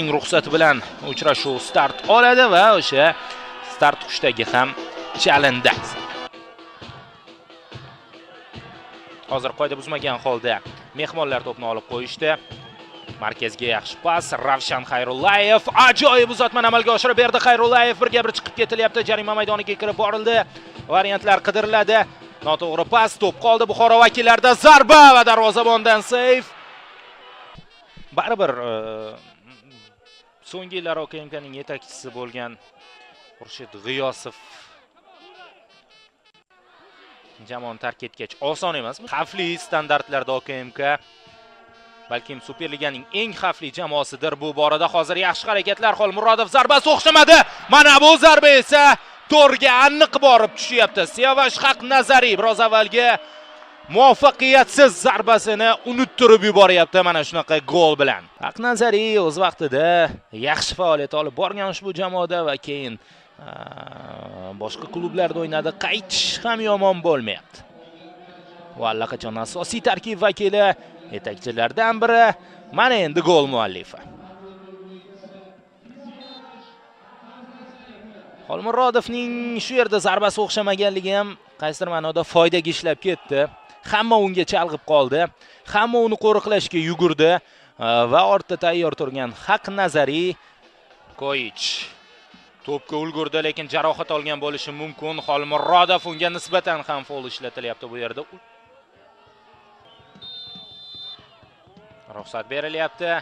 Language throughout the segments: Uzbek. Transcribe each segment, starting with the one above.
Hakamning ruxsati bilan uchrashuv start oladi va o'sha start qushdagi ham chalindi. Hozir qoida buzmagan holda mehmonlar to'pni olib qo'yishdi. Markazga yaxshi pas, Ravshan Xayrullayev ajoyib uzatmani amalga oshirib berdi. Xayrullayev birga-bir chiqib ketilyapti. Jarima maydoniga kirib borildi. Variantlar qidiriladi. Noto'g'ri pas, to'p qoldi Buxoro vakillarida. Zarba va darvozabondan seyf. Baribir so'nggi yillar OKMKning yetakchisi bo'lgan Xurshid G'iyosov jamoani tark etgach oson emas. Xavfli standartlarda OKMK balkim Superliganing eng xavfli jamoasidir bu borada. Hozir yaxshi harakatlar. Xolmurodov zarbasi o'xshamadi. Mana bu zarba esa to'rga aniq borib tushyapti. Siyovash Haqnazariy biroz avvalgi muvaffaqiyatsiz zarbasini unuttirib yuboryapti mana shunaqa gol bilan. Haqnazariy o'z vaqtida yaxshi faoliyat olib borgan ushbu jamoada va keyin boshqa klublarda o'ynadi. Qaytish ham yomon bo'lmayapti. Va allaqachon asosiy tarkib vakili, yetakchilardan biri, mana endi gol muallifi. Xolmurodovning shu yerda zarbasi o'xshamaganligi ham qaysidir ma'noda foydaga ishlab ketdi. Hamma unga chalg'ib qoldi. Hamma uni qo'riqlashga yugurdi va ortda tayyor turgan Haqnazariy Koyich to'pga ulgurdi, lekin jarohat olgan bo'lishi mumkin. Xolmurodov unga nisbatan ham foul ishlatilyapti bu yerda. Ruxsat berilyapti.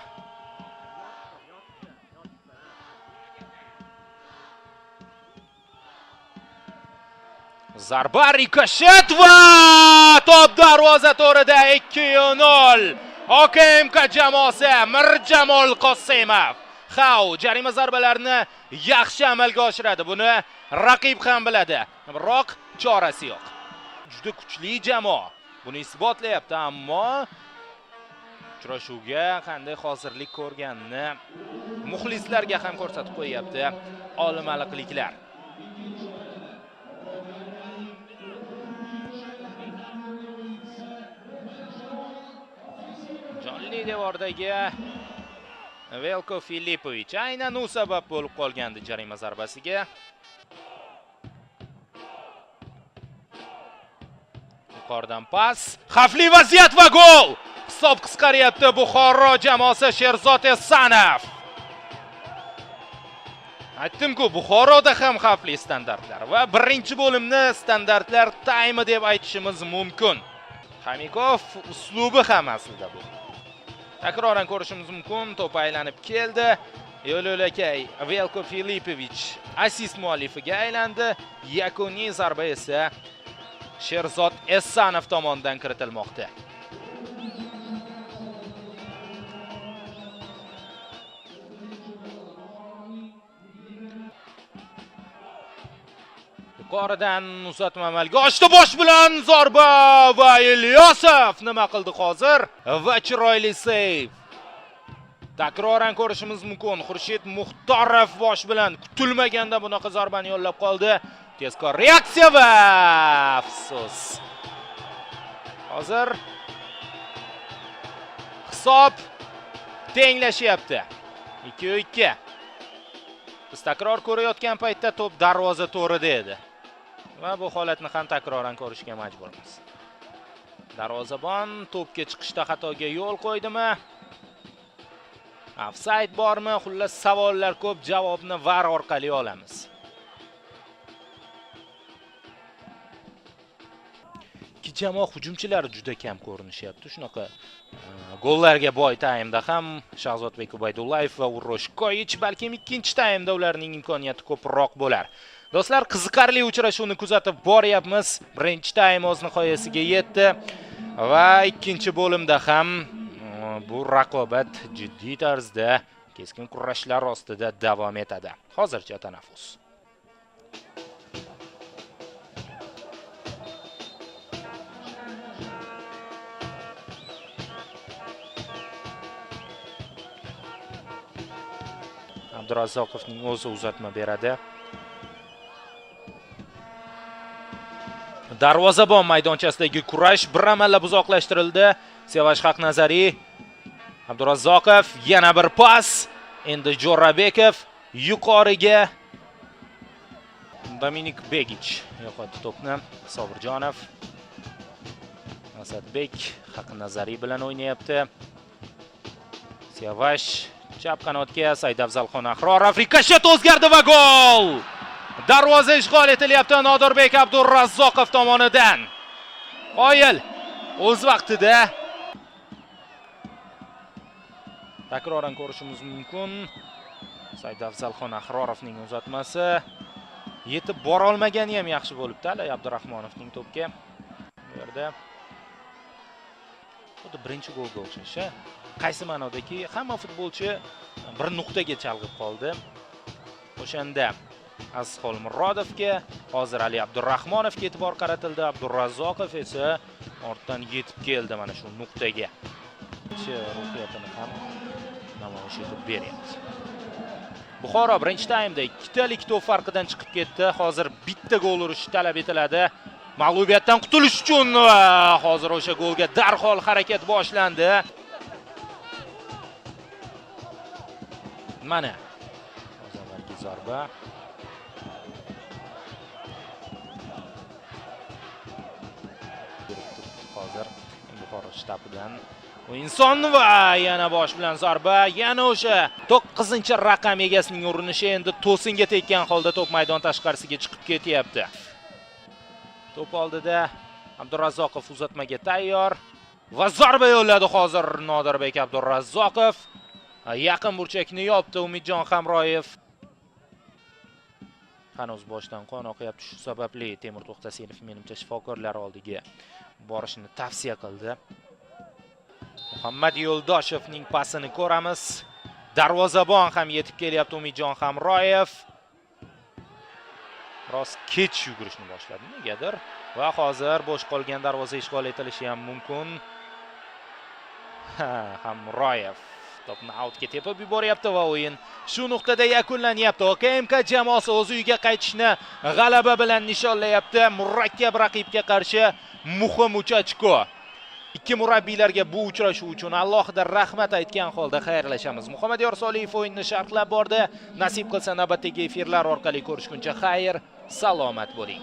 Zarba rikoshet va top darvoza to'rida 2-0. OKMK jamoasi Mirjamol Qosimov. Xau jarima zarbalarini yaxshi amalga oshiradi. Buni raqib ham biladi. Biroq chorasi yo'q. Juda kuchli jamoa. Buni isbotlayapti, ammo uchrashuvga qanday hozirlik ko'rganini muxlislarga ham ko'rsatib qo'yapti olimaliqliklar. Jonli devordagi Velko Filipovich aynan u sabab bo'lib qolgandi jarima zarbasiga. Yuqoridan pas, xavfli vaziyat va gol! Hisob qisqaryapti Buxoro jamoasi. Sherzod Esanov. Aytdim-ku, Buxoroda ham xavfli standartlar va birinchi bo'limni standartlar time deb aytishimiz mumkin. Xamikov uslubi ham aslida bu. Takroran ko'rishimiz mumkin. To'p aylanib keldi. Yo'l-yo'lakay Velko Filipovich assist muallifiga aylandi. Yakuniy zarba esa Sherzod Esanov tomonidan kiritilmoqda. Yuqoridan uzatma amalga oshdi. Bosh bilan zarba va Ilyosov nima qildi hozir? Va chiroyli seyv. Takroran ko'rishimiz mumkin. Xurshid Muxtorov bosh bilan kutilmaganda bunaqa zarbani yo'llab qoldi. Tezkor reaksiya va afsus. Hozir hisob tenglashyapti. 2-2. Biz takror ko'rayotgan paytda to'p darvoza to'rida edi. Va bu holatni ham takroran ko'rishga majburmiz. Darvozabon to'pga chiqishda xatoga yo'l qo'ydimi? Offside bormi? Xullas savollar ko'p, javobni VAR orqali olamiz. Ikki jamoa hujumchilari juda kam ko'rinishyapti. Shunaqa gollarga boy taymda ham Shahzodbek Ubaydullayev va Urosh Koyich, balkim ikkinchi taymda ularning imkoniyati ko'proq bo'lar. Do'stlar, qiziqarli uchrashuvni kuzatib boryapmiz. Birinchi taym o'z nihoyasiga yetdi va ikkinchi bo'limda ham bu raqobat jiddiy tarzda keskin kurashlar ostida davom etadi. Hozircha tanaffus. Abdurazzoqovning o'zi uzatma beradi. Darvozabon maydonchasidagi kurash bir amallab uzoqlashtirildi. Siyovash Haqnazariy, Abdurazzoqov yana bir pas Endi Jo'rabekov yuqoriga. Dominik Begich yo'qotdi to'pni. Sobirjonov. Asadbek Haqnazariy bilan o'ynayapti. Siyavash chap qanotga Saidafzalxon Ahrorov rikoshet o'zgardi va gol! Darvoza ishg'ol etilyapti Nodirbek Abdurazzoqov tomonidan. Qoyil o'z vaqtida takroran ko'rishimiz mumkin. Saidafzalxon Ahrorovning uzatmasi yetib bora olmagani ham yaxshi bo'libdi Ali Abdurahmonovning to'pga. Bu yerda xuddi birinchi golga o'xshash. Qaysi ma'nodaki hamma futbolchi bir nuqtaga chalg'ib qoldi. O'shanda Azizxol Murodovga, hozir Ali Abdurahmonovga e'tibor qaratildi. Abdurazzoqov esa ortdan yetib keldi mana shu nuqtaga. Ruhiyatini ham namoyish etib beryapti. Buxoro birinchi taymda 2talik to'p farqidan chiqib ketdi. Hozir bitta gol urish talab etiladi. Mag'lubiyatdan qutulish uchun hozir o'sha golga darhol harakat boshlandi. Mana hozirgi zarba. Hozir Buxoro shtabidan inson va yana bosh bilan zarba, yana o'sha 9-raqam egasining urinishi endi to'singa tekkan holda to'p maydon tashqarisiga chiqib ketyapti. To'p oldida Abdurazzoqov uzatmaga tayyor va zarba yo'lladi hozir Nodirbek Abdurazzoqov. Yaqin burchakni yopdi Umidjon Hamroyev. Hanuz boshdan qon oqyapti, shu sababli Temur To'xtasinov menimcha shifokorlar oldiga borishni tavsiya qildi. Muhammad Yo'ldoshevning pasini ko'ramiz. Darvozabon ham yetib kelyapti Umidjon Hamroyev. Biroz kech yugurishni boshladi negadir va hozir bo'sh qolgan darvoza ishg'ol etilishi ham mumkin. Hamroyev to'pni outga tepib yuboryapti va o'yin shu nuqtada yakunlanyapti. OKMK jamoasi o'z uyiga qaytishni g'alaba bilan nishonlayapti. Murakkab raqibga qarshi muhim 3 ochko. Ikki murabbiylarga bu uchrashuv uchun alohida rahmat aytgan holda xayrlashamiz. Muhammadiyor Soliyev o'yinni sharhlab bordi. Nasib qilsa navbatdagi efirlar orqali ko'rishguncha xayr, salomat bo'ling.